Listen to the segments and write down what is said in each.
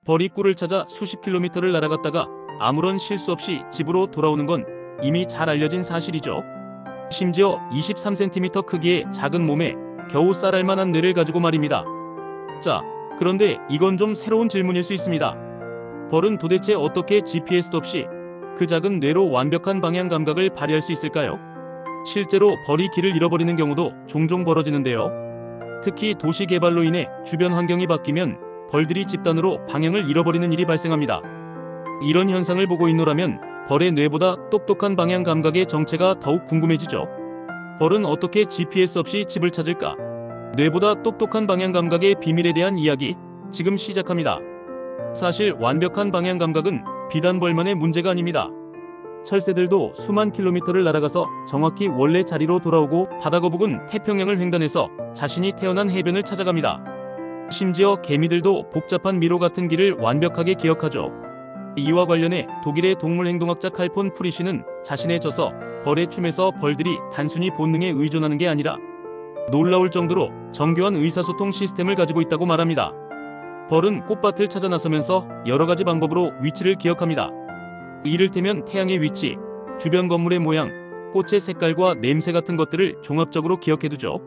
벌이 꿀을 찾아 수십 킬로미터를 날아갔다가 아무런 실수 없이 집으로 돌아오는 건 이미 잘 알려진 사실이죠. 심지어 23cm 크기의 작은 몸에 겨우 쌀알 만한 뇌를 가지고 말입니다. 자, 그런데 이건 좀 새로운 질문일 수 있습니다. 벌은 도대체 어떻게 GPS도 없이 그 작은 뇌로 완벽한 방향 감각을 발휘할 수 있을까요? 실제로 벌이 길을 잃어버리는 경우도 종종 벌어지는데요. 특히 도시 개발로 인해 주변 환경이 바뀌면 벌들이 집단으로 방향을 잃어버리는 일이 발생합니다. 이런 현상을 보고 있노라면 벌의 뇌보다 똑똑한 방향 감각의 정체가 더욱 궁금해지죠. 벌은 어떻게 GPS 없이 집을 찾을까? 뇌보다 똑똑한 방향 감각의 비밀에 대한 이야기 지금 시작합니다. 사실 완벽한 방향 감각은 비단 벌만의 문제가 아닙니다. 철새들도 수만 킬로미터를 날아가서 정확히 원래 자리로 돌아오고 바다거북은 태평양을 횡단해서 자신이 태어난 해변을 찾아갑니다. 심지어 개미들도 복잡한 미로 같은 길을 완벽하게 기억하죠. 이와 관련해 독일의 동물행동학자 칼폰 프리쉬는 자신의 저서 벌의 춤에서 벌들이 단순히 본능에 의존하는 게 아니라 놀라울 정도로 정교한 의사소통 시스템을 가지고 있다고 말합니다. 벌은 꽃밭을 찾아 나서면서 여러 가지 방법으로 위치를 기억합니다. 이를테면 태양의 위치, 주변 건물의 모양, 꽃의 색깔과 냄새 같은 것들을 종합적으로 기억해두죠.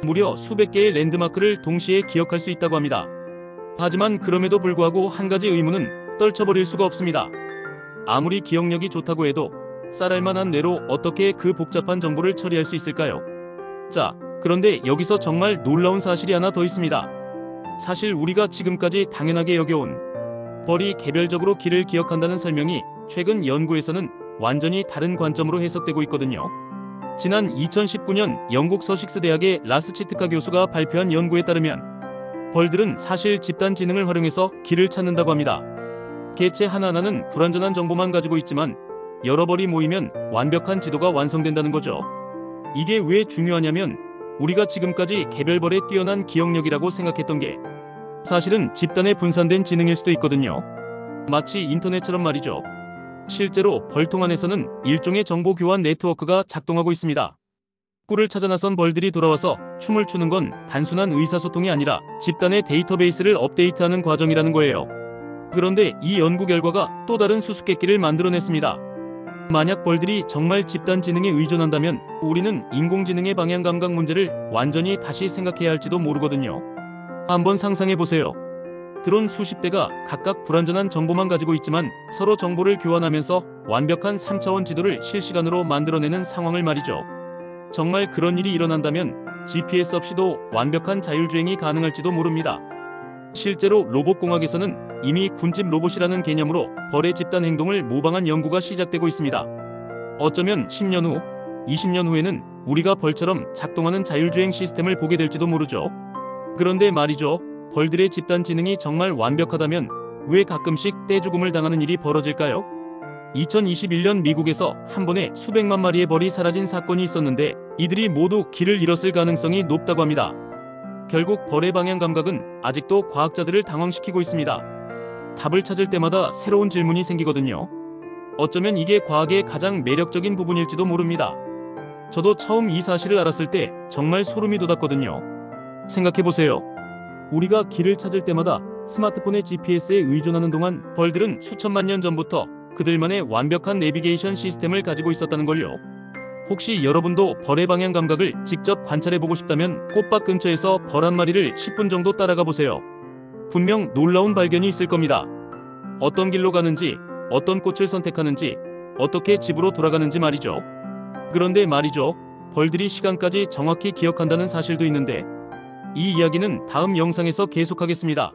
무려 수백 개의 랜드마크를 동시에 기억할 수 있다고 합니다. 하지만 그럼에도 불구하고 한 가지 의문은 떨쳐버릴 수가 없습니다. 아무리 기억력이 좋다고 해도 쌀알만한 뇌로 어떻게 그 복잡한 정보를 처리할 수 있을까요? 자, 그런데 여기서 정말 놀라운 사실이 하나 더 있습니다. 사실 우리가 지금까지 당연하게 여겨온 벌이 개별적으로 길을 기억한다는 설명이 최근 연구에서는 완전히 다른 관점으로 해석되고 있거든요. 지난 2019년 영국 서식스 대학의 라스치트카 교수가 발표한 연구에 따르면 벌들은 사실 집단 지능을 활용해서 길을 찾는다고 합니다. 개체 하나하나는 불완전한 정보만 가지고 있지만 여러 벌이 모이면 완벽한 지도가 완성된다는 거죠. 이게 왜 중요하냐면 우리가 지금까지 개별벌의 뛰어난 기억력이라고 생각했던 게 사실은 집단에 분산된 지능일 수도 있거든요. 마치 인터넷처럼 말이죠. 실제로 벌통 안에서는 일종의 정보 교환 네트워크가 작동하고 있습니다. 꿀을 찾아 나선 벌들이 돌아와서 춤을 추는 건 단순한 의사소통이 아니라 집단의 데이터베이스를 업데이트하는 과정이라는 거예요. 그런데 이 연구 결과가 또 다른 수수께끼를 만들어냈습니다. 만약 벌들이 정말 집단 지능에 의존한다면 우리는 인공지능의 방향 감각 문제를 완전히 다시 생각해야 할지도 모르거든요. 한번 상상해보세요. 드론 수십 대가 각각 불완전한 정보만 가지고 있지만 서로 정보를 교환하면서 완벽한 3차원 지도를 실시간으로 만들어내는 상황을 말이죠. 정말 그런 일이 일어난다면 GPS 없이도 완벽한 자율주행이 가능할지도 모릅니다. 실제로 로봇공학에서는 이미 군집 로봇이라는 개념으로 벌의 집단 행동을 모방한 연구가 시작되고 있습니다. 어쩌면 10년 후, 20년 후에는 우리가 벌처럼 작동하는 자율주행 시스템을 보게 될지도 모르죠. 그런데 말이죠. 벌들의 집단 지능이 정말 완벽하다면 왜 가끔씩 떼죽음을 당하는 일이 벌어질까요? 2021년 미국에서 한 번에 수백만 마리의 벌이 사라진 사건이 있었는데 이들이 모두 길을 잃었을 가능성이 높다고 합니다. 결국 벌의 방향 감각은 아직도 과학자들을 당황시키고 있습니다. 답을 찾을 때마다 새로운 질문이 생기거든요. 어쩌면 이게 과학의 가장 매력적인 부분일지도 모릅니다. 저도 처음 이 사실을 알았을 때 정말 소름이 돋았거든요. 생각해보세요. 우리가 길을 찾을 때마다 스마트폰의 GPS에 의존하는 동안 벌들은 수천만 년 전부터 그들만의 완벽한 내비게이션 시스템을 가지고 있었다는 걸요. 혹시 여러분도 벌의 방향 감각을 직접 관찰해보고 싶다면 꽃밭 근처에서 벌 한 마리를 10분 정도 따라가 보세요. 분명 놀라운 발견이 있을 겁니다. 어떤 길로 가는지, 어떤 꽃을 선택하는지, 어떻게 집으로 돌아가는지 말이죠. 그런데 말이죠. 벌들이 시간까지 정확히 기억한다는 사실도 있는데 이 이야기는 다음 영상에서 계속하겠습니다.